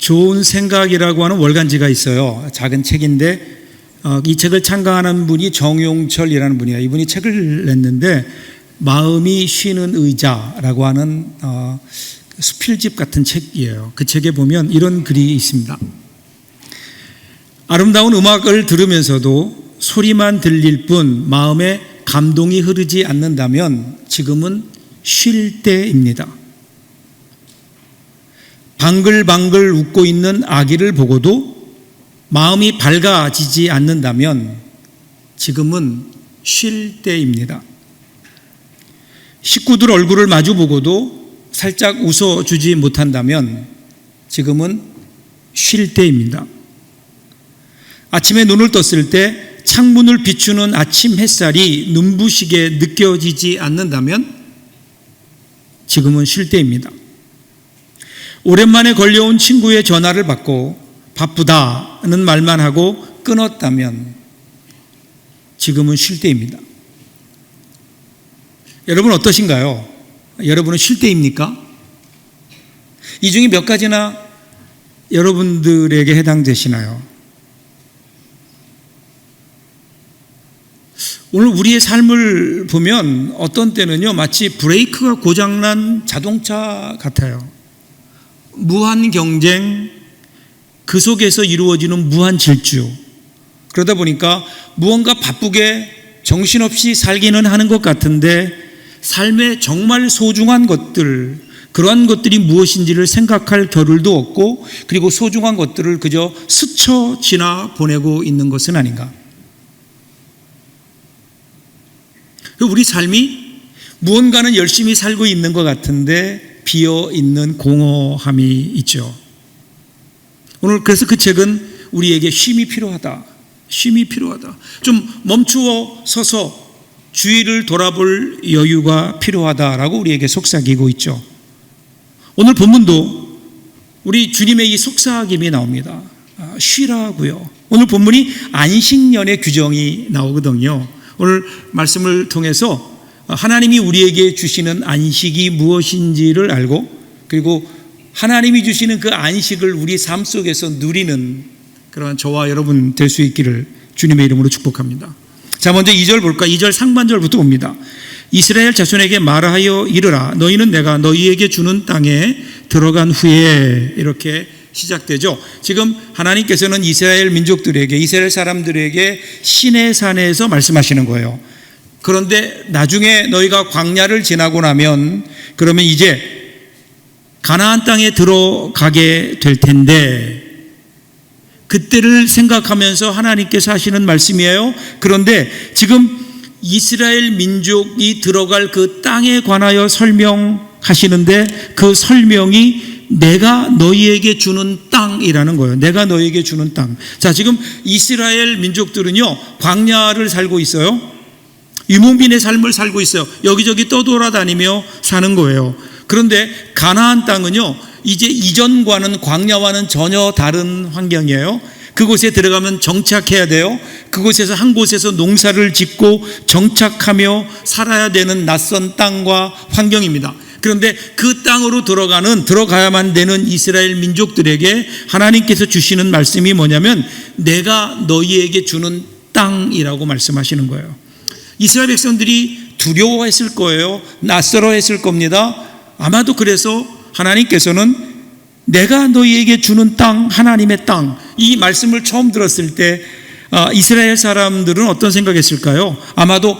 좋은 생각이라고 하는 월간지가 있어요. 작은 책인데 이 책을 창간하는 분이 정용철이라는 분이에요. 이분이 책을 냈는데 마음이 쉬는 의자라고 하는 수필집 같은 책이에요. 그 책에 보면 이런 글이 있습니다. 아름다운 음악을 들으면서도 소리만 들릴 뿐 마음에 감동이 흐르지 않는다면 지금은 쉴 때입니다. 방글방글 웃고 있는 아기를 보고도 마음이 밝아지지 않는다면 지금은 쉴 때입니다. 식구들 얼굴을 마주보고도 살짝 웃어주지 못한다면 지금은 쉴 때입니다. 아침에 눈을 떴을 때 창문을 비추는 아침 햇살이 눈부시게 느껴지지 않는다면 지금은 쉴 때입니다. 오랜만에 걸려온 친구의 전화를 받고 바쁘다는 말만 하고 끊었다면 지금은 쉴 때입니다. 여러분 어떠신가요? 여러분은 쉴 때입니까? 이 중에 몇 가지나 여러분들에게 해당되시나요? 오늘 우리의 삶을 보면 어떤 때는요, 마치 브레이크가 고장난 자동차 같아요. 무한 경쟁, 그 속에서 이루어지는 무한 질주. 그러다 보니까 무언가 바쁘게 정신없이 살기는 하는 것 같은데 삶의 정말 소중한 것들, 그러한 것들이 무엇인지를 생각할 겨를도 없고 그리고 소중한 것들을 그저 스쳐 지나 보내고 있는 것은 아닌가. 우리 삶이 무언가는 열심히 살고 있는 것 같은데 비어있는 공허함이 있죠. 오늘 그래서 그 책은 우리에게 쉼이 필요하다. 쉼이 필요하다. 좀 멈추어 서서 주위를 돌아볼 여유가 필요하다라고 우리에게 속삭이고 있죠. 오늘 본문도 우리 주님의 이 속삭임이 나옵니다. 쉬라고요. 오늘 본문이 안식년의 규정이 나오거든요. 오늘 말씀을 통해서 하나님이 우리에게 주시는 안식이 무엇인지를 알고 그리고 하나님이 주시는 그 안식을 우리 삶 속에서 누리는 그러한 저와 여러분 될 수 있기를 주님의 이름으로 축복합니다. 자, 먼저 2절 볼까? 2절 상반절부터 봅니다. 이스라엘 자손에게 말하여 이르라 너희는 내가 너희에게 주는 땅에 들어간 후에 이렇게 시작되죠. 지금 하나님께서는 이스라엘 민족들에게 이스라엘 사람들에게 시내산에서 말씀하시는 거예요. 그런데 나중에 너희가 광야를 지나고 나면 그러면 이제 가나안 땅에 들어가게 될 텐데 그때를 생각하면서 하나님께서 하시는 말씀이에요. 그런데 지금 이스라엘 민족이 들어갈 그 땅에 관하여 설명하시는데 그 설명이 내가 너희에게 주는 땅이라는 거예요. 내가 너희에게 주는 땅. 자, 지금 이스라엘 민족들은요 광야를 살고 있어요. 유목민의 삶을 살고 있어요. 여기저기 떠돌아다니며 사는 거예요. 그런데 가나안 땅은요 이제 이전과는 광야와는 전혀 다른 환경이에요. 그곳에 들어가면 정착해야 돼요. 그곳에서 한 곳에서 농사를 짓고 정착하며 살아야 되는 낯선 땅과 환경입니다. 그런데 그 땅으로 들어가야만 되는 이스라엘 민족들에게 하나님께서 주시는 말씀이 뭐냐면 내가 너희에게 주는 땅이라고 말씀하시는 거예요. 이스라엘 백성들이 두려워했을 거예요. 낯설어했을 겁니다. 아마도 그래서 하나님께서는 내가 너희에게 주는 땅, 하나님의 땅, 이 말씀을 처음 들었을 때 이스라엘 사람들은 어떤 생각했을까요? 아마도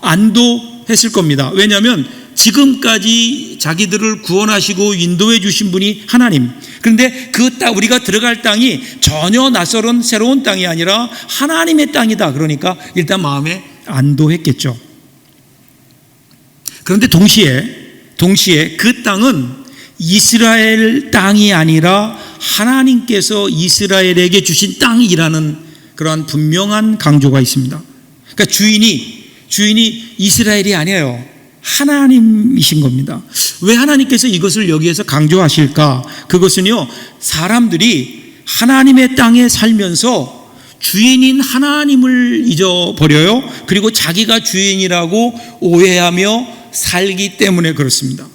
안도했을 겁니다. 왜냐하면 지금까지 자기들을 구원하시고 인도해 주신 분이 하나님. 그런데 그 땅, 우리가 들어갈 땅이 전혀 낯설은 새로운 땅이 아니라 하나님의 땅이다. 그러니까 일단 마음에 안도했겠죠. 그런데 동시에 그 땅은 이스라엘 땅이 아니라 하나님께서 이스라엘에게 주신 땅이라는 그러한 분명한 강조가 있습니다. 그러니까 주인이 이스라엘이 아니에요. 하나님이신 겁니다. 왜 하나님께서 이것을 여기에서 강조하실까? 그것은요, 사람들이 하나님의 땅에 살면서 주인인 하나님을 잊어버려요. 그리고 자기가 주인이라고 오해하며 살기 때문에 그렇습니다.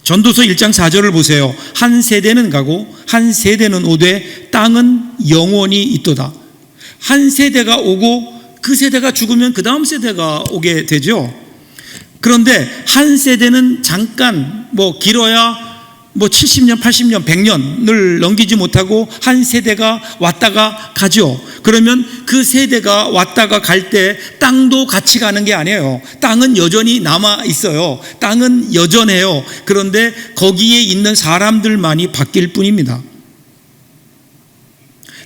전도서 1장 4절을 보세요. 한 세대는 가고 한 세대는 오되 땅은 영원히 있도다. 한 세대가 오고 그 세대가 죽으면 그 다음 세대가 오게 되죠. 그런데 한 세대는 잠깐 길어야 70년, 80년, 100년을 넘기지 못하고 한 세대가 왔다가 가죠. 그러면 그 세대가 왔다가 갈 때 땅도 같이 가는 게 아니에요. 땅은 여전히 남아 있어요. 땅은 여전해요. 그런데 거기에 있는 사람들만이 바뀔 뿐입니다.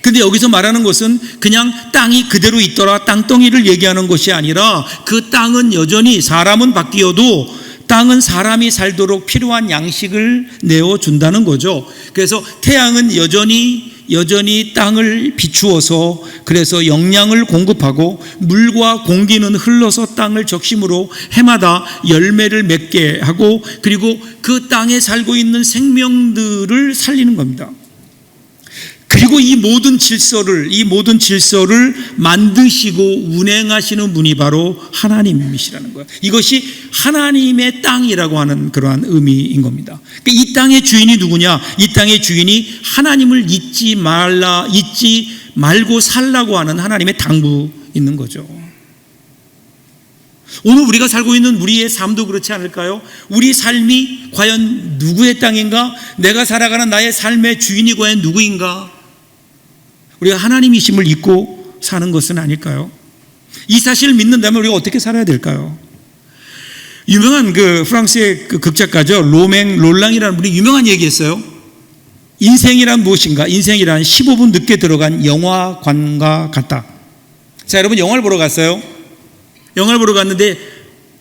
근데 여기서 말하는 것은 그냥 땅이 그대로 있더라, 땅덩이를 얘기하는 것이 아니라 그 땅은 여전히 사람은 바뀌어도 땅은 사람이 살도록 필요한 양식을 내어준다는 거죠. 그래서 태양은 여전히 땅을 비추어서 그래서 영양을 공급하고 물과 공기는 흘러서 땅을 적심으로 해마다 열매를 맺게 하고 그리고 그 땅에 살고 있는 생명들을 살리는 겁니다. 그리고 이 모든 질서를 만드시고 운행하시는 분이 바로 하나님이시라는 거예요. 이것이 하나님의 땅이라고 하는 그러한 의미인 겁니다. 이 땅의 주인이 누구냐? 이 땅의 주인이 하나님을 잊지 말고 살라고 하는 하나님의 당부 있는 거죠. 오늘 우리가 살고 있는 우리의 삶도 그렇지 않을까요? 우리 삶이 과연 누구의 땅인가? 내가 살아가는 나의 삶의 주인이 과연 누구인가? 우리가 하나님이심을 잊고 사는 것은 아닐까요? 이 사실을 믿는다면 우리가 어떻게 살아야 될까요? 유명한 프랑스의 극작가죠. 로맹 롤랑이라는 분이 유명한 얘기했어요. 인생이란 무엇인가? 인생이란 15분 늦게 들어간 영화관과 같다. 자, 여러분 영화를 보러 갔어요. 영화를 보러 갔는데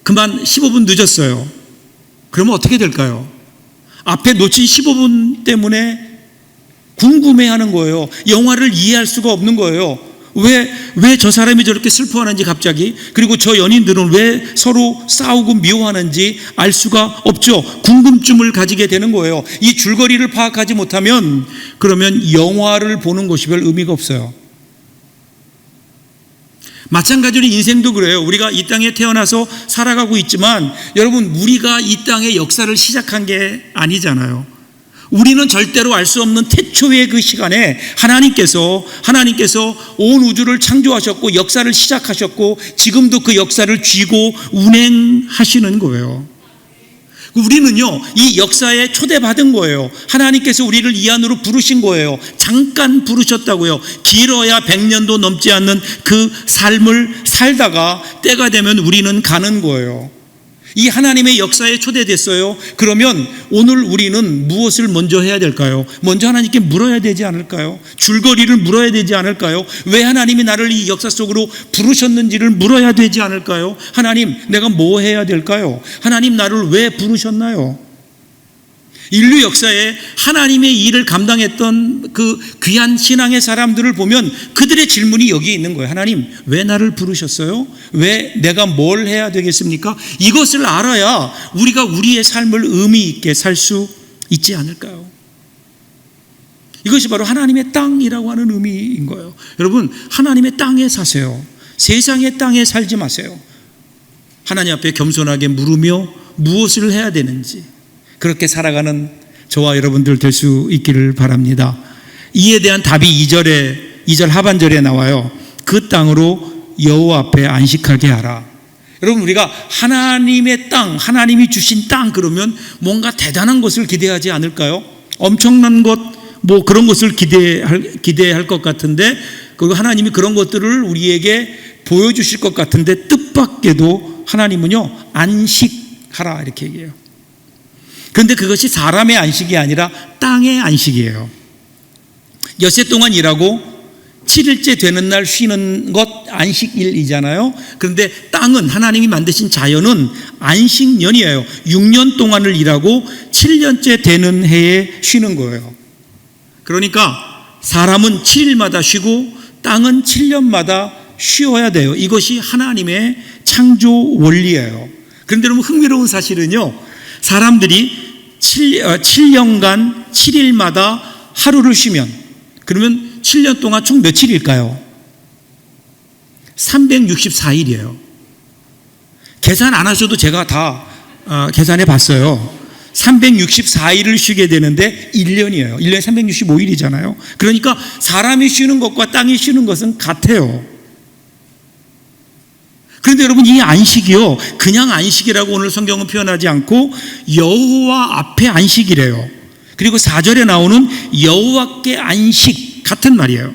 그만 15분 늦었어요. 그러면 어떻게 될까요? 앞에 놓친 15분 때문에 궁금해하는 거예요. 영화를 이해할 수가 없는 거예요. 왜 저 사람이 저렇게 슬퍼하는지 갑자기, 그리고 저 연인들은 왜 서로 싸우고 미워하는지 알 수가 없죠. 궁금증을 가지게 되는 거예요. 이 줄거리를 파악하지 못하면 그러면 영화를 보는 것이 별 의미가 없어요. 마찬가지로 인생도 그래요. 우리가 이 땅에 태어나서 살아가고 있지만 여러분, 우리가 이 땅의 역사를 시작한 게 아니잖아요. 우리는 절대로 알 수 없는 태초의 그 시간에 하나님께서 온 우주를 창조하셨고 역사를 시작하셨고 지금도 그 역사를 쥐고 운행하시는 거예요. 우리는요, 이 역사에 초대받은 거예요. 하나님께서 우리를 이 안으로 부르신 거예요. 잠깐 부르셨다고요. 길어야 100년도 넘지 않는 그 삶을 살다가 때가 되면 우리는 가는 거예요. 이 하나님의 역사에 초대됐어요. 그러면 오늘 우리는 무엇을 먼저 해야 될까요? 먼저 하나님께 물어야 되지 않을까요? 줄거리를 물어야 되지 않을까요? 왜 하나님이 나를 이 역사 속으로 부르셨는지를 물어야 되지 않을까요? 하나님, 내가 뭐 해야 될까요? 하나님, 나를 왜 부르셨나요? 인류 역사에 하나님의 일을 감당했던 그 귀한 신앙의 사람들을 보면 그들의 질문이 여기 있는 거예요. 하나님, 왜 나를 부르셨어요? 왜 내가 뭘 해야 되겠습니까? 이것을 알아야 우리가 우리의 삶을 의미 있게 살 수 있지 않을까요? 이것이 바로 하나님의 땅이라고 하는 의미인 거예요. 여러분, 하나님의 땅에 사세요. 세상의 땅에 살지 마세요. 하나님 앞에 겸손하게 물으며 무엇을 해야 되는지 그렇게 살아가는 저와 여러분들 될 수 있기를 바랍니다. 이에 대한 답이 2절 하반절에 나와요. 그 땅으로 여호와 앞에 안식하게 하라. 여러분, 우리가 하나님의 땅, 하나님이 주신 땅 그러면 뭔가 대단한 것을 기대하지 않을까요? 엄청난 것, 그런 것을 기대할 것 같은데, 그리고 하나님이 그런 것들을 우리에게 보여주실 것 같은데, 뜻밖에도 하나님은요, 안식하라 이렇게 얘기해요. 그런데 그것이 사람의 안식이 아니라 땅의 안식이에요. 엿새 동안 일하고 7일째 되는 날 쉬는 것 안식일이잖아요. 그런데 땅은, 하나님이 만드신 자연은 안식년이에요. 6년 동안을 일하고 7년째 되는 해에 쉬는 거예요. 그러니까 사람은 7일마다 쉬고 땅은 7년마다 쉬어야 돼요. 이것이 하나님의 창조 원리예요. 그런데 여러분, 흥미로운 사실은요, 사람들이 7년간 7일마다 하루를 쉬면, 그러면 7년 동안 총 며칠일까요? 364일이에요. 계산 안 하셔도 제가 다 계산해 봤어요. 364일을 쉬게 되는데 1년이에요. 1년에 365일이잖아요. 그러니까 사람이 쉬는 것과 땅이 쉬는 것은 같아요. 그런데 여러분, 이 안식이요, 그냥 안식이라고 오늘 성경은 표현하지 않고 여호와 앞에 안식이래요. 그리고 4절에 나오는 여호와께 안식 같은 말이에요.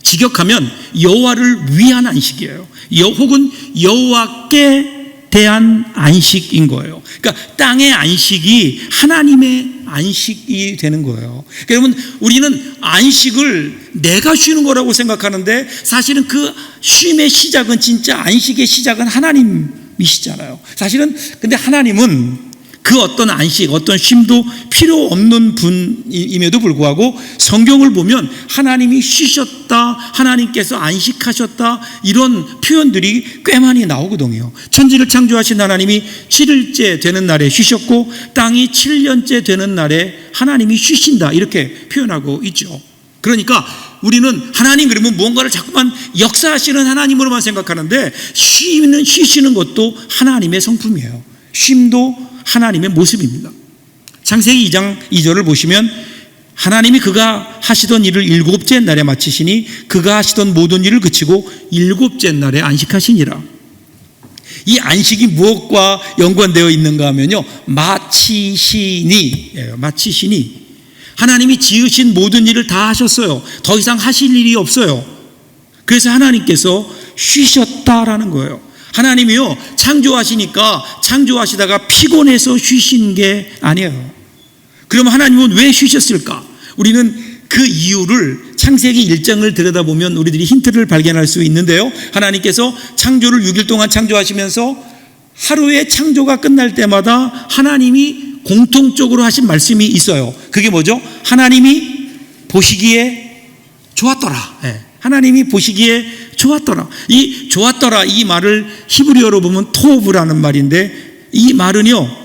직역하면 여호와를 위한 안식이에요. 혹은 여호와께 대한 안식인 거예요. 그러니까 땅의 안식이 하나님의 안식이 되는 거예요. 그러니까 여러분, 우리는 안식을 내가 쉬는 거라고 생각하는데 사실은 그 쉼의 시작은, 진짜 안식의 시작은 하나님이시잖아요. 사실은 근데 하나님은 그 어떤 안식, 어떤 쉼도 필요 없는 분임에도 불구하고 성경을 보면 하나님이 쉬셨다, 하나님께서 안식하셨다, 이런 표현들이 꽤 많이 나오거든요. 천지를 창조하신 하나님이 7일째 되는 날에 쉬셨고 땅이 7년째 되는 날에 하나님이 쉬신다, 이렇게 표현하고 있죠. 그러니까 우리는 하나님 그러면 무언가를 자꾸만 역사하시는 하나님으로만 생각하는데 쉬시는 것도 하나님의 성품이에요. 쉼도 하나님의 모습입니다. 창세기 2장 2절을 보시면 하나님이 그가 하시던 일을 7째 날에 마치시니 그가 하시던 모든 일을 그치고 7째 날에 안식하시니라. 이 안식이 무엇과 연관되어 있는가 하면요, 마치시니. 하나님이 지으신 모든 일을 다 하셨어요. 더 이상 하실 일이 없어요. 그래서 하나님께서 쉬셨다라는 거예요. 하나님이요, 창조하시다가 피곤해서 쉬신 게 아니에요. 그럼 하나님은 왜 쉬셨을까? 우리는 그 이유를 창세기 1장을 들여다보면 우리들이 힌트를 발견할 수 있는데요, 하나님께서 창조를 6일 동안 창조하시면서 하루의 창조가 끝날 때마다 하나님이 공통적으로 하신 말씀이 있어요. 그게 뭐죠? 하나님이 보시기에 좋았더라. 하나님이 보시기에 좋았더라. 이 좋았더라, 이 말을 히브리어로 보면 토브라는 말인데, 이 말은요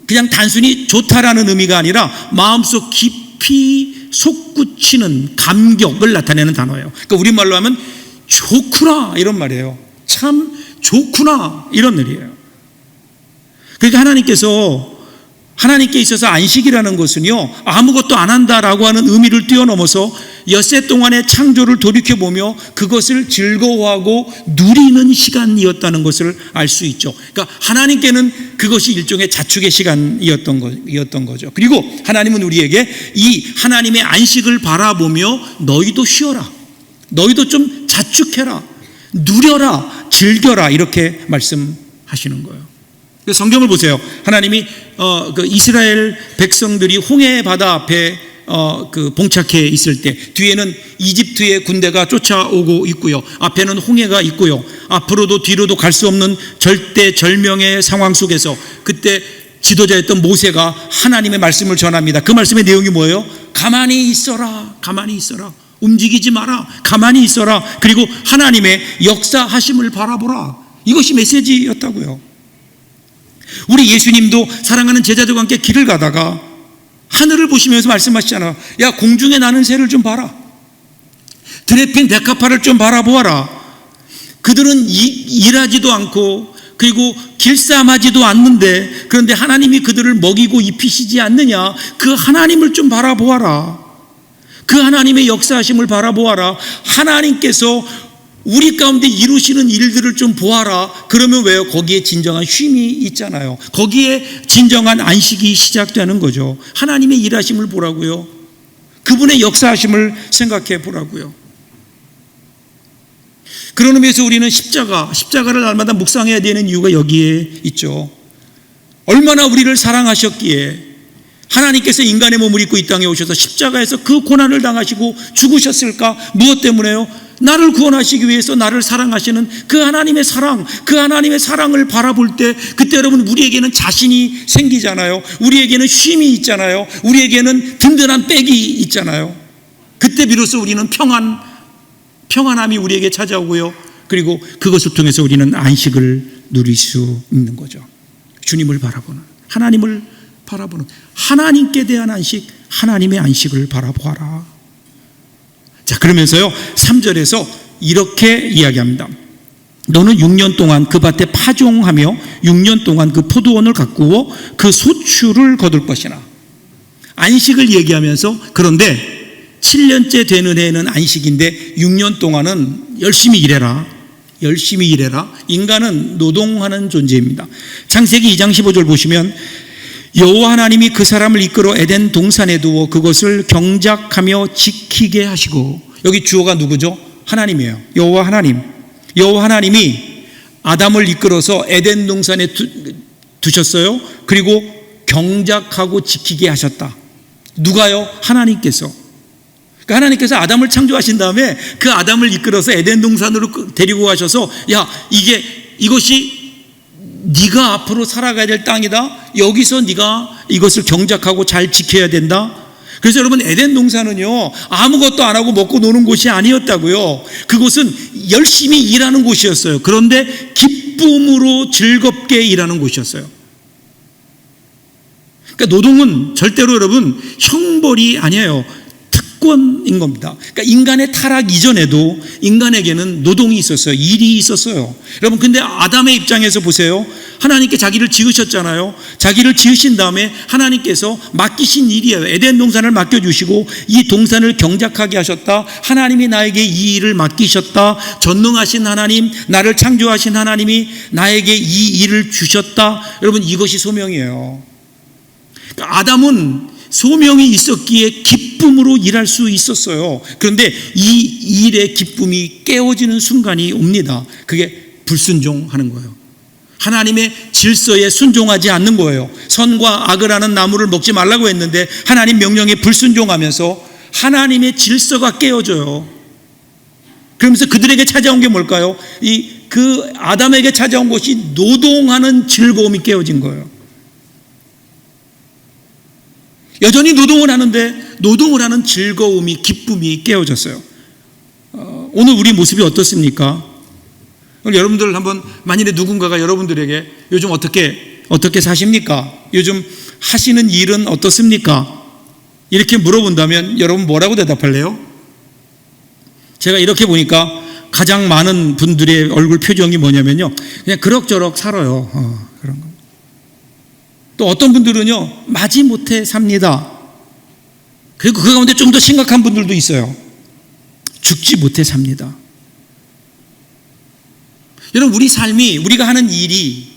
그냥 단순히 좋다라는 의미가 아니라 마음속 깊이 솟구치는 감격을 나타내는 단어예요. 그러니까 우리말로 하면 좋구나, 이런 말이에요. 참 좋구나, 이런 말이에요. 그러니까 하나님께 있어서 안식이라는 것은요, 아무것도 안 한다라고 하는 의미를 뛰어넘어서 엿새 동안의 창조를 돌이켜보며 그것을 즐거워하고 누리는 시간이었다는 것을 알 수 있죠. 그러니까 하나님께는 그것이 일종의 자축의 시간이었던 거죠. 그리고 하나님은 우리에게 이 하나님의 안식을 바라보며 너희도 쉬어라, 너희도 좀 자축해라, 누려라, 즐겨라, 이렇게 말씀하시는 거예요. 성경을 보세요. 하나님이 그 이스라엘 백성들이 홍해 바다 앞에 봉착해 있을 때 뒤에는 이집트의 군대가 쫓아오고 있고요, 앞에는 홍해가 있고요, 앞으로도 뒤로도 갈 수 없는 절대절명의 상황 속에서 그때 지도자였던 모세가 하나님의 말씀을 전합니다. 그 말씀의 내용이 뭐예요? 가만히 있어라, 가만히 있어라, 움직이지 마라, 가만히 있어라, 그리고 하나님의 역사하심을 바라보라. 이것이 메시지였다고요. 우리 예수님도 사랑하는 제자들과 함께 길을 가다가 하늘을 보시면서 말씀하시잖아요. 야, 공중에 나는 새를 좀 봐라, 들에 핀 백합화를 좀 바라보아라. 그들은 일하지도 않고 그리고 길쌈하지도 않는데 그런데 하나님이 그들을 먹이고 입히시지 않느냐. 그 하나님을 좀 바라보아라. 그 하나님의 역사하심을 바라보아라. 하나님께서 우리 가운데 이루시는 일들을 좀 보아라. 그러면 왜요? 거기에 진정한 쉼이 있잖아요. 거기에 진정한 안식이 시작되는 거죠. 하나님의 일하심을 보라고요, 그분의 역사하심을 생각해 보라고요. 그런 의미에서 우리는 십자가를 날마다 묵상해야 되는 이유가 여기에 있죠. 얼마나 우리를 사랑하셨기에 하나님께서 인간의 몸을 입고 이 땅에 오셔서 십자가에서 그 고난을 당하시고 죽으셨을까? 무엇 때문에요? 나를 구원하시기 위해서 나를 사랑하시는 그 하나님의 사랑, 그 하나님의 사랑을 바라볼 때 그때 여러분 우리에게는 자신이 생기잖아요. 우리에게는 쉼이 있잖아요. 우리에게는 든든한 백이 있잖아요. 그때 비로소 우리는 평안함이 우리에게 찾아오고요, 그리고 그것을 통해서 우리는 안식을 누릴 수 있는 거죠. 주님을 바라보는, 하나님을 바라보는, 하나님께 대한 안식, 하나님의 안식을 바라보아라. 자, 그러면서요 3절에서 이렇게 이야기합니다. 너는 6년 동안 그 밭에 파종하며 6년 동안 그 포도원을 가꾸어 그 소출을 거둘 것이나. 안식을 얘기하면서 그런데 7년째 되는 해는 안식인데 6년 동안은 열심히 일해라. 열심히 일해라. 인간은 노동하는 존재입니다. 창세기 2장 15절 보시면 여호와 하나님이 그 사람을 이끌어 에덴 동산에 두어 그것을 경작하며 지키게 하시고. 여기 주어가 누구죠? 하나님이에요. 여호와 하나님. 여호와 하나님이 아담을 이끌어서 에덴 동산에 두셨어요. 그리고 경작하고 지키게 하셨다. 누가요? 하나님께서. 그러니까 하나님께서 아담을 창조하신 다음에 그 아담을 이끌어서 에덴 동산으로 데리고 가셔서 야, 이것이 네가 앞으로 살아가야 될 땅이다. 여기서 네가 이것을 경작하고 잘 지켜야 된다. 그래서 여러분, 에덴 동산은요 아무것도 안 하고 먹고 노는 곳이 아니었다고요. 그곳은 열심히 일하는 곳이었어요. 그런데 기쁨으로 즐겁게 일하는 곳이었어요. 그러니까 노동은 절대로 여러분 형벌이 아니에요. 특권인 겁니다. 그러니까 인간의 타락 이전에도 인간에게는 노동이 있었어요. 일이 있었어요. 여러분, 근데 아담의 입장에서 보세요. 하나님께 자기를 지으셨잖아요. 자기를 지으신 다음에 하나님께서 맡기신 일이에요. 에덴 동산을 맡겨주시고 이 동산을 경작하게 하셨다. 하나님이 나에게 이 일을 맡기셨다. 전능하신 하나님, 나를 창조하신 하나님이 나에게 이 일을 주셨다. 여러분, 이것이 소명이에요. 그러니까 아담은 소명이 있었기에 기쁨으로 일할 수 있었어요. 그런데 이 일의 기쁨이 깨어지는 순간이 옵니다. 그게 불순종하는 거예요. 하나님의 질서에 순종하지 않는 거예요. 선과 악을 아는 나무를 먹지 말라고 했는데 하나님 명령에 불순종하면서 하나님의 질서가 깨어져요. 그러면서 그들에게 찾아온 게 뭘까요? 그 아담에게 찾아온 것이 노동하는 즐거움이 깨어진 거예요. 여전히 노동을 하는데 노동을 하는 즐거움이, 기쁨이 깨어졌어요. 오늘 우리 모습이 어떻습니까? 오늘 여러분들 한번, 만일에 누군가가 여러분들에게 요즘 어떻게 사십니까? 요즘 하시는 일은 어떻습니까? 이렇게 물어본다면 여러분 뭐라고 대답할래요? 제가 이렇게 보니까 가장 많은 분들의 얼굴 표정이 뭐냐면요, 그냥 그럭저럭 살아요. 그런 거. 또 어떤 분들은요, 마지못해 삽니다. 그리고 그 가운데 좀 더 심각한 분들도 있어요. 죽지 못해 삽니다. 여러분, 우리 삶이, 우리가 하는 일이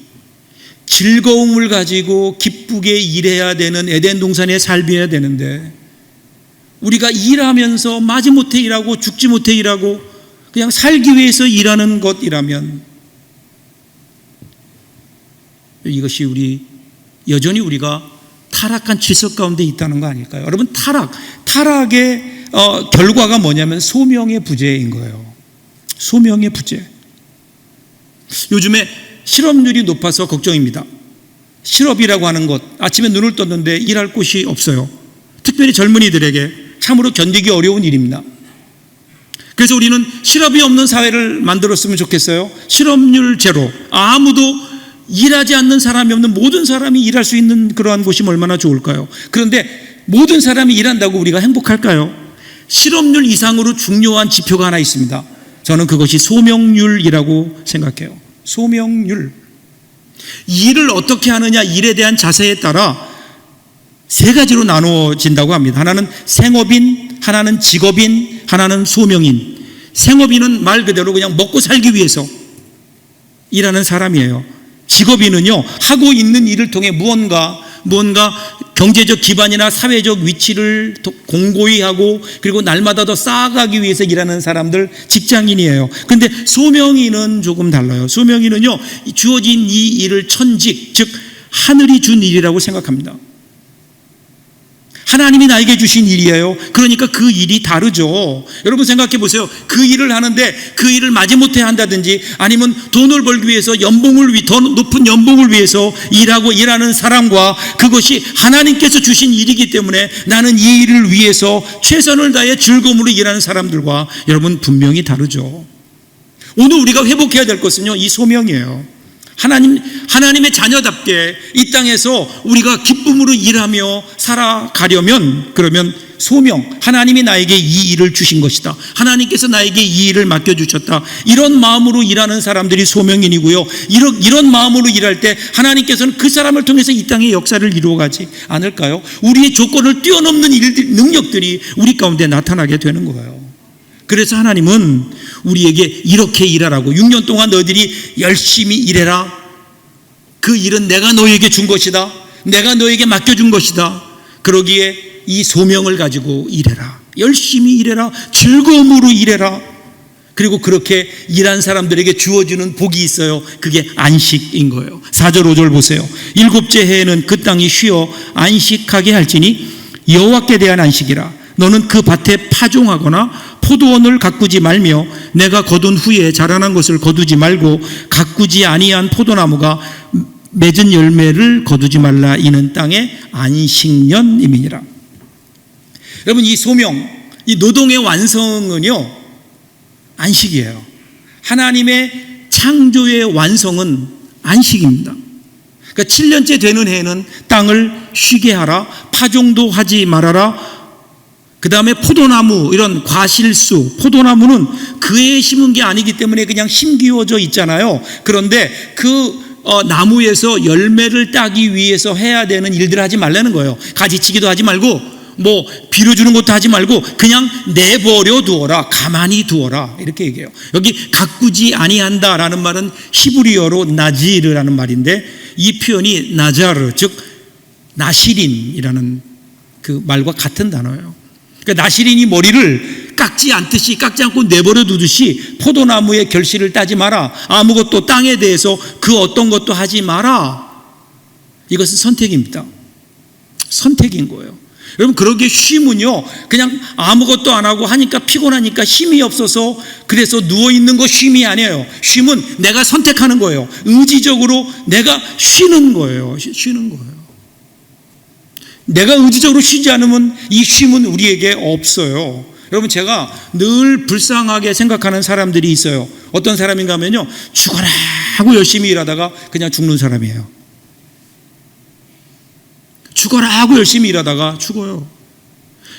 즐거움을 가지고 기쁘게 일해야 되는 에덴 동산의 삶이어야 되는데, 우리가 일하면서 마지못해 일하고 죽지 못해 일하고 그냥 살기 위해서 일하는 것이라면 이것이 여전히 우리가 타락한 질서 가운데 있다는 거 아닐까요? 여러분, 타락의 결과가 뭐냐면 소명의 부재인 거예요. 소명의 부재. 요즘에 실업률이 높아서 걱정입니다. 실업이라고 하는 것, 아침에 눈을 떴는데 일할 곳이 없어요. 특별히 젊은이들에게 참으로 견디기 어려운 일입니다. 그래서 우리는 실업이 없는 사회를 만들었으면 좋겠어요. 실업률 제로, 아무도 일하지 않는 사람이 없는, 모든 사람이 일할 수 있는 그러한 곳이면 얼마나 좋을까요? 그런데 모든 사람이 일한다고 우리가 행복할까요? 실업률 이상으로 중요한 지표가 하나 있습니다. 저는 그것이 소명률이라고 생각해요. 소명률. 일을 어떻게 하느냐, 일에 대한 자세에 따라 세 가지로 나누어진다고 합니다. 하나는 생업인, 하나는 직업인, 하나는 소명인. 생업인은 말 그대로 그냥 먹고 살기 위해서 일하는 사람이에요. 직업인은요, 하고 있는 일을 통해 무언가 경제적 기반이나 사회적 위치를 공고히 하고 그리고 날마다 더 쌓아가기 위해서 일하는 사람들, 직장인이에요. 그런데 소명인은 조금 달라요. 소명인은요, 주어진 이 일을 천직, 즉 하늘이 준 일이라고 생각합니다. 하나님이 나에게 주신 일이에요. 그러니까 그 일이 다르죠. 여러분 생각해 보세요. 그 일을 하는데 그 일을 마지못해 한다든지 아니면 돈을 벌기 위해서 더 높은 연봉을 위해서 일하는 사람과, 그것이 하나님께서 주신 일이기 때문에 나는 이 일을 위해서 최선을 다해 즐거움으로 일하는 사람들과 여러분 분명히 다르죠. 오늘 우리가 회복해야 될 것은요, 이 소명이에요. 하나님의 자녀답게 이 땅에서 우리가 기쁨으로 일하며 살아가려면, 그러면 소명, 하나님이 나에게 이 일을 주신 것이다, 하나님께서 나에게 이 일을 맡겨주셨다, 이런 마음으로 일하는 사람들이 소명인이고요, 이런 마음으로 일할 때 하나님께서는 그 사람을 통해서 이 땅의 역사를 이루어가지 않을까요? 우리의 조건을 뛰어넘는 능력들이 우리 가운데 나타나게 되는 거예요. 그래서 하나님은 우리에게 이렇게 일하라고, 6년 동안 너희들이 열심히 일해라, 그 일은 내가 너에게 준 것이다, 내가 너에게 맡겨준 것이다, 그러기에 이 소명을 가지고 일해라, 열심히 일해라, 즐거움으로 일해라. 그리고 그렇게 일한 사람들에게 주어지는 복이 있어요. 그게 안식인 거예요. 4절 5절 보세요. 일곱째 해에는 그 땅이 쉬어 안식하게 할지니 여호와께 대한 안식이라. 너는 그 밭에 파종하거나 포도원을 가꾸지 말며 내가 거둔 후에 자라난 것을 거두지 말고 가꾸지 아니한 포도나무가 맺은 열매를 거두지 말라. 이는 땅의 안식년임이니라. 여러분, 이 소명, 이 노동의 완성은요, 안식이에요. 하나님의 창조의 완성은 안식입니다. 그러니까 7년째 되는 해는 땅을 쉬게 하라, 파종도 하지 말아라. 그 다음에 포도나무, 이런 과실수, 포도나무는 그 해에 심은 게 아니기 때문에 그냥 심기워져 있잖아요. 그런데 그 나무에서 열매를 따기 위해서 해야 되는 일들을 하지 말라는 거예요. 가지치기도 하지 말고, 뭐 비료주는 것도 하지 말고 그냥 내버려 두어라, 가만히 두어라, 이렇게 얘기해요. 여기 가꾸지 아니한다라는 말은 히브리어로 나지르라는 말인데, 이 표현이 나자르, 즉 나시린이라는 그 말과 같은 단어예요. 그러니까 나시린이 머리를 깎지 않고 내버려 두듯이 포도나무의 결실을 따지 마라, 아무것도 땅에 대해서 그 어떤 것도 하지 마라. 이것은 선택입니다. 선택인 거예요. 여러분, 그러기에 쉼은요, 그냥 아무것도 안 하고 하니까 피곤하니까 힘이 없어서 그래서 누워있는 거 쉼이 아니에요. 쉼은 내가 선택하는 거예요. 의지적으로 내가 쉬는 거예요. 쉬는 거예요. 내가 의지적으로 쉬지 않으면 이 쉼은 우리에게 없어요. 여러분, 제가 늘 불쌍하게 생각하는 사람들이 있어요. 어떤 사람인가 하면요, 죽어라 하고 열심히 일하다가 그냥 죽는 사람이에요. 죽어라 하고 열심히 일하다가 죽어요.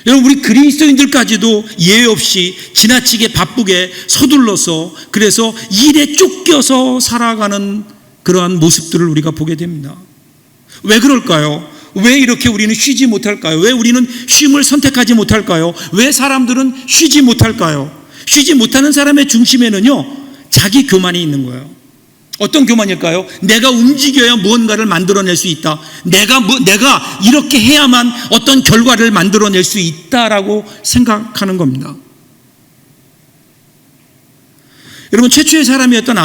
여러분, 우리 그리스도인들까지도 예외 없이 지나치게 바쁘게 서둘러서, 그래서 일에 쫓겨서 살아가는 그러한 모습들을 우리가 보게 됩니다. 왜 그럴까요? 왜 이렇게 우리는 쉬지 못할까요? 왜 우리는 쉼을 선택하지 못할까요? 왜 사람들은 쉬지 못할까요? 쉬지 못하는 사람의 중심에는요, 자기 교만이 있는 거예요. 어떤 교만일까요? 내가 움직여야 무언가를 만들어낼 수 있다, 내가 이렇게 해야만 어떤 결과를 만들어낼 수 있다라고 생각하는 겁니다. 여러분, 최초의 사람이었던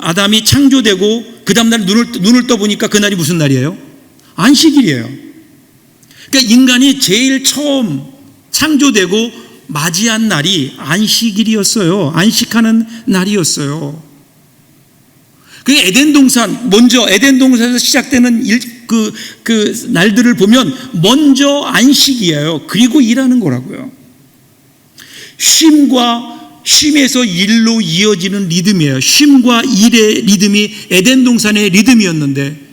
아담이 창조되고 그 다음날 눈을 떠보니까 그날이 무슨 날이에요? 안식일이에요. 그러니까 인간이 제일 처음 창조되고 맞이한 날이 안식일이었어요. 안식하는 날이었어요. 그 에덴 동산에서 시작되는 그 날들을 보면 먼저 안식이에요. 그리고 일하는 거라고요. 쉼에서 일로 이어지는 리듬이에요. 쉼과 일의 리듬이 에덴 동산의 리듬이었는데,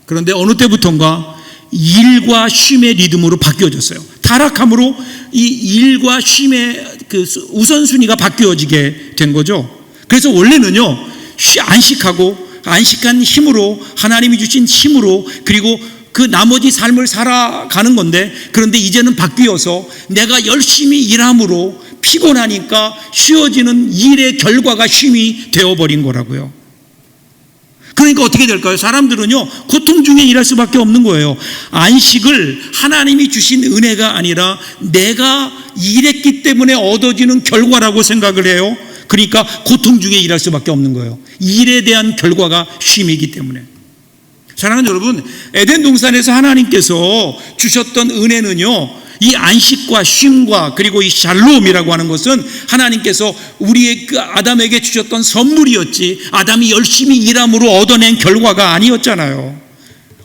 그런데 어느 때부턴가 일과 쉼의 리듬으로 바뀌어졌어요. 타락함으로 이 일과 쉼의 그 우선순위가 바뀌어지게 된 거죠. 그래서 원래는요, 안식한 힘으로, 하나님이 주신 힘으로, 그리고 그 나머지 삶을 살아가는 건데, 그런데 이제는 바뀌어서 내가 열심히 일함으로 피곤하니까 쉬어지는 일의 결과가 쉼이 되어버린 거라고요. 그러니까 어떻게 될까요? 사람들은요, 고통 중에 일할 수밖에 없는 거예요. 안식을 하나님이 주신 은혜가 아니라 내가 일했기 때문에 얻어지는 결과라고 생각을 해요. 그러니까 고통 중에 일할 수밖에 없는 거예요. 일에 대한 결과가 쉼이기 때문에. 사랑하는 여러분, 에덴 동산에서 하나님께서 주셨던 은혜는요, 이 안식과 쉼과 그리고 이 샬롬이라고 하는 것은 하나님께서 우리의 그 아담에게 주셨던 선물이었지, 아담이 열심히 일함으로 얻어낸 결과가 아니었잖아요.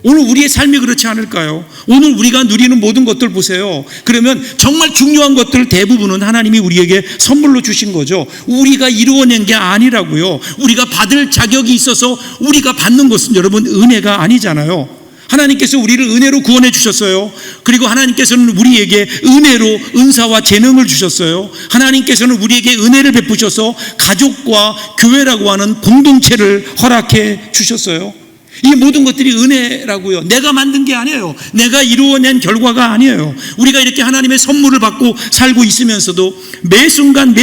오늘 우리의 삶이 그렇지 않을까요? 오늘 우리가 누리는 모든 것들 보세요. 그러면 정말 중요한 것들 대부분은 하나님이 우리에게 선물로 주신 거죠. 우리가 이루어낸 게 아니라고요. 우리가 받을 자격이 있어서 우리가 받는 것은 여러분 은혜가 아니잖아요. 하나님께서 우리를 은혜로 구원해 주셨어요. 그리고 하나님께서는 우리에게 은혜로 은사와 재능을 주셨어요. 하나님께서는 우리에게 은혜를 베푸셔서 가족과 교회라고 하는 공동체를 허락해 주셨어요. 이 모든 것들이 은혜라고요. 내가 만든 게 아니에요. 내가 이루어낸 결과가 아니에요. 우리가 이렇게 하나님의 선물을 받고 살고 있으면서도 매 순간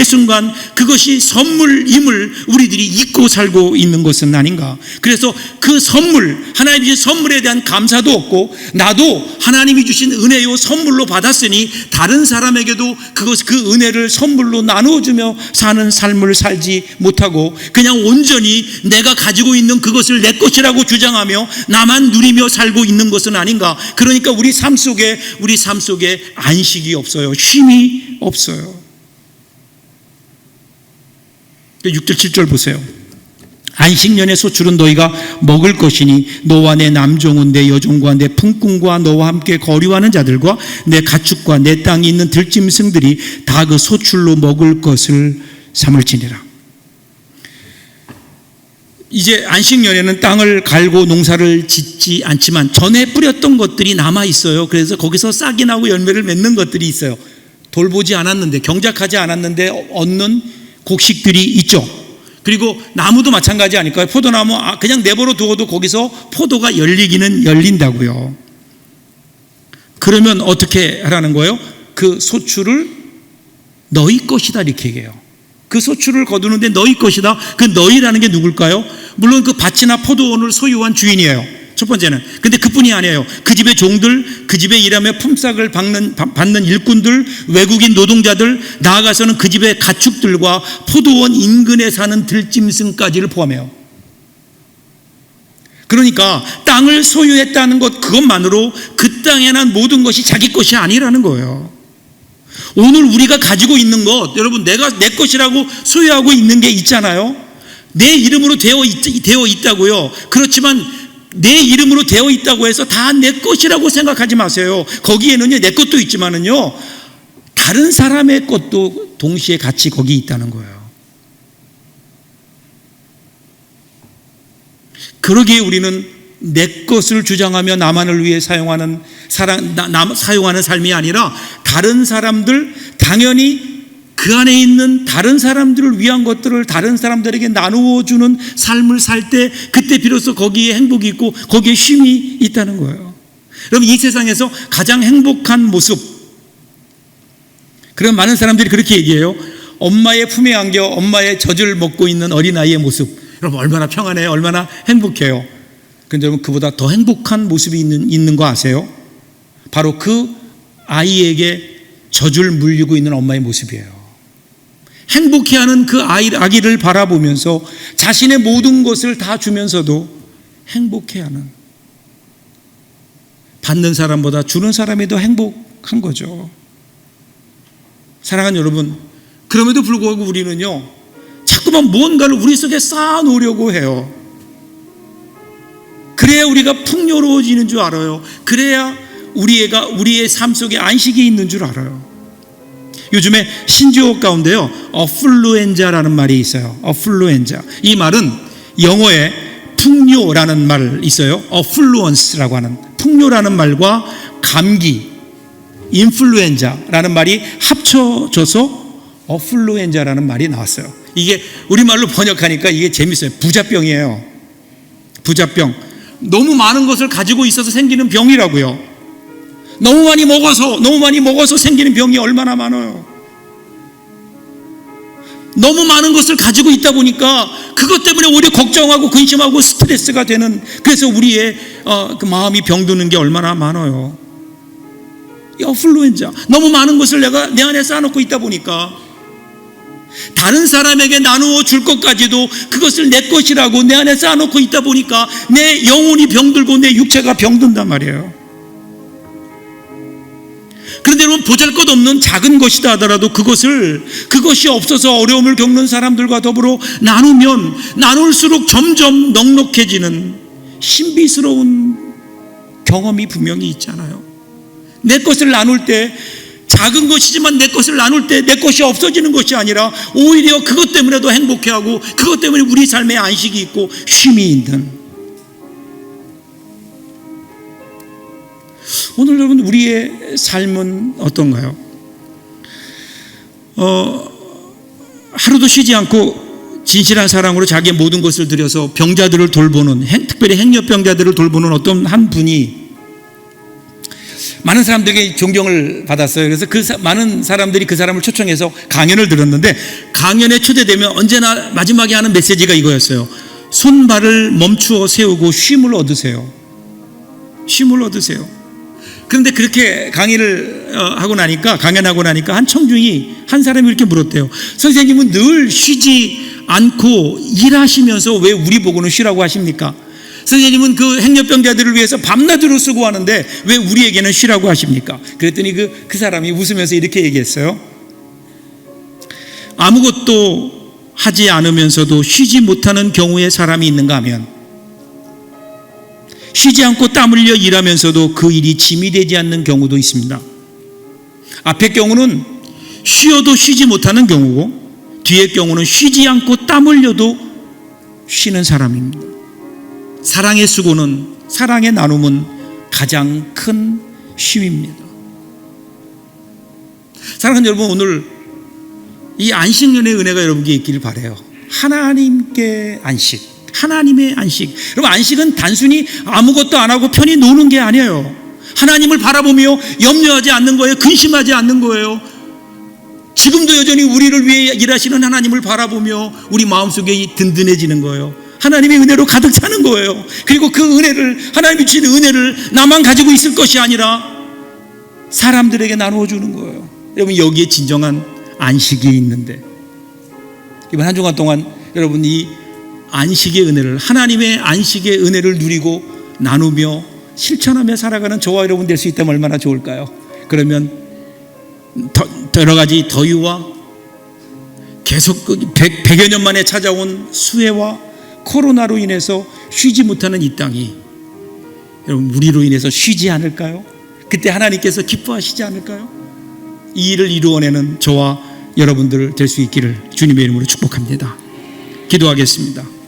그것이 선물임을 우리들이 잊고 살고 있는 것은 아닌가. 그래서 그 선물, 하나님이 주신 선물에 대한 감사도 없고, 나도 하나님이 주신 은혜요 선물로 받았으니 다른 사람에게도 그 은혜를 선물로 나누어주며 사는 삶을 살지 못하고 그냥 온전히 내가 가지고 있는 그것을 내 것이라고 주장하며 나만 누리며 살고 있는 것은 아닌가. 그러니까 우리 삶 속에 안식이 없어요. 쉼이 없어요. 6절 7절 보세요. 안식년의 소출은 너희가 먹을 것이니 너와 내 남종은 내 여종과 내 품꾼과 너와 함께 거류하는 자들과 내 가축과 내 땅에 있는 들짐승들이 다 그 소출로 먹을 것을 삼을지니라. 이제 안식년에는 땅을 갈고 농사를 짓지 않지만 전에 뿌렸던 것들이 남아 있어요. 그래서 거기서 싹이 나고 열매를 맺는 것들이 있어요. 돌보지 않았는데, 경작하지 않았는데 얻는 곡식들이 있죠. 그리고 나무도 마찬가지 아닐까요? 포도나무 그냥 내버려 두어도 거기서 포도가 열리기는 열린다고요. 그러면 어떻게 하라는 거예요? 그 소출을 너희 것이다 이렇게 얘기해요. 그 소출을 거두는데 너희 것이다. 그 너희라는 게 누굴까요? 물론 그 밭이나 포도원을 소유한 주인이에요. 첫 번째는. 근데 그뿐이 아니에요. 그 집의 종들, 그 집에 일하며 품삯을 받는 일꾼들, 외국인 노동자들, 나아가서는 그 집의 가축들과 포도원 인근에 사는 들짐승까지를 포함해요. 그러니까 땅을 소유했다는 것 그것만으로 그 땅에 난 모든 것이 자기 것이 아니라는 거예요. 오늘 우리가 가지고 있는 것, 여러분 내가 내 것이라고 소유하고 있는 게 있잖아요. 내 이름으로 되어 있다고요. 그렇지만 내 이름으로 되어 있다고 해서 다 내 것이라고 생각하지 마세요. 거기에는요, 내 것도 있지만은요, 다른 사람의 것도 동시에 같이 거기 있다는 거예요. 그러기에 우리는 내 것을 주장하며 나만을 위해 사용하는 삶이 아니라 다른 사람들, 당연히 그 안에 있는 다른 사람들을 위한 것들을 다른 사람들에게 나누어 주는 삶을 살 때 그때 비로소 거기에 행복이 있고 거기에 쉼이 있다는 거예요. 여러분, 이 세상에서 가장 행복한 모습, 그런 많은 사람들이 그렇게 얘기해요. 엄마의 품에 안겨 엄마의 젖을 먹고 있는 어린아이의 모습. 여러분, 얼마나 평안해요. 얼마나 행복해요. 그런데 여러분, 그보다 더 행복한 모습이 있는 거 아세요? 바로 그 아이에게 젖을 물리고 있는 엄마의 모습이에요. 행복해하는 그 아기를 바라보면서 자신의 모든 것을 다 주면서도 행복해하는, 받는 사람보다 주는 사람이 더 행복한 거죠. 사랑하는 여러분, 그럼에도 불구하고 우리는요, 자꾸만 무언가를 우리 속에 쌓아놓으려고 해요. 그래야 우리가 풍요로워지는 줄 알아요. 그래야 우리의 삶 속에 안식이 있는 줄 알아요. 요즘에 신조어 가운데요, 어플루엔자라는 말이 있어요. 어플루엔자. 이 말은 영어에 풍요라는 말 있어요. 어플루언스라고 하는, 풍요라는 말과 감기, 인플루엔자라는 말이 합쳐져서 어플루엔자라는 말이 나왔어요. 이게 우리말로 번역하니까 이게 재밌어요. 부자병이에요. 부자병. 너무 많은 것을 가지고 있어서 생기는 병이라고요. 너무 많이 먹어서 생기는 병이 얼마나 많아요. 너무 많은 것을 가지고 있다 보니까 그것 때문에 오히려 걱정하고 근심하고 스트레스가 되는, 그래서 우리의 그 마음이 병드는 게 얼마나 많아요. 이 어플루엔자, 너무 많은 것을 내가 내 안에 쌓아놓고 있다 보니까 다른 사람에게 나누어 줄 것까지도 그것을 내 것이라고 내 안에 쌓아놓고 있다 보니까 내 영혼이 병들고 내 육체가 병든단 말이에요. 그런데 여러분, 보잘것없는 작은 것이다 하더라도 그것이 없어서 어려움을 겪는 사람들과 더불어 나누면 나눌수록 점점 넉넉해지는 신비스러운 경험이 분명히 있잖아요. 내 것을 나눌 때, 작은 것이지만 내 것을 나눌 때 내 것이 없어지는 것이 아니라 오히려 그것 때문에도 행복해하고 그것 때문에 우리 삶에 안식이 있고 쉼이 있는, 오늘 여러분 우리의 삶은 어떤가요? 하루도 쉬지 않고 진실한 사랑으로 자기의 모든 것을 들여서 병자들을 돌보는, 특별히 행여병자들을 돌보는 어떤 한 분이 많은 사람들에게 존경을 받았어요. 그래서 많은 사람들이 그 사람을 초청해서 강연을 들었는데, 강연에 초대되면 언제나 마지막에 하는 메시지가 이거였어요. 손발을 멈추어 세우고 쉼을 얻으세요. 쉼을 얻으세요. 그런데 그렇게 강연하고 나니까 한 청중이, 한 사람이 이렇게 물었대요. 선생님은 늘 쉬지 않고 일하시면서 왜 우리 보고는 쉬라고 하십니까? 선생님은 그 행여병자들을 위해서 밤낮으로 수고하는데 왜 우리에게는 쉬라고 하십니까? 그랬더니 그 사람이 웃으면서 이렇게 얘기했어요. 아무것도 하지 않으면서도 쉬지 못하는 경우의 사람이 있는가 하면, 쉬지 않고 땀 흘려 일하면서도 그 일이 짐이 되지 않는 경우도 있습니다. 앞의 경우는 쉬어도 쉬지 못하는 경우고, 뒤의 경우는 쉬지 않고 땀 흘려도 쉬는 사람입니다. 사랑의 수고는, 사랑의 나눔은 가장 큰 쉼입니다. 사랑하는 여러분, 오늘 이 안식년의 은혜가 여러분께 있기를 바라요. 하나님께 안식, 하나님의 안식. 여러분, 안식은 단순히 아무것도 안 하고 편히 노는 게 아니에요. 하나님을 바라보며 염려하지 않는 거예요. 근심하지 않는 거예요. 지금도 여전히 우리를 위해 일하시는 하나님을 바라보며 우리 마음속에 든든해지는 거예요. 하나님의 은혜로 가득 차는 거예요. 그리고 그 은혜를, 하나님이 주신 은혜를 나만 가지고 있을 것이 아니라 사람들에게 나누어 주는 거예요. 여러분, 여기에 진정한 안식이 있는데, 이번 한 주간 동안 여러분 이 안식의 은혜를, 하나님의 안식의 은혜를 누리고 나누며 실천하며 살아가는 저와 여러분 될 수 있다면 얼마나 좋을까요? 그러면 여러 가지 더위와 계속 100여 년 만에 찾아온 수해와 코로나로 인해서 쉬지 못하는 이 땅이 여러분 우리로 인해서 쉬지 않을까요? 그때 하나님께서 기뻐하시지 않을까요? 이 일을 이루어내는 저와 여러분들 될 수 있기를 주님의 이름으로 축복합니다. 기도하겠습니다.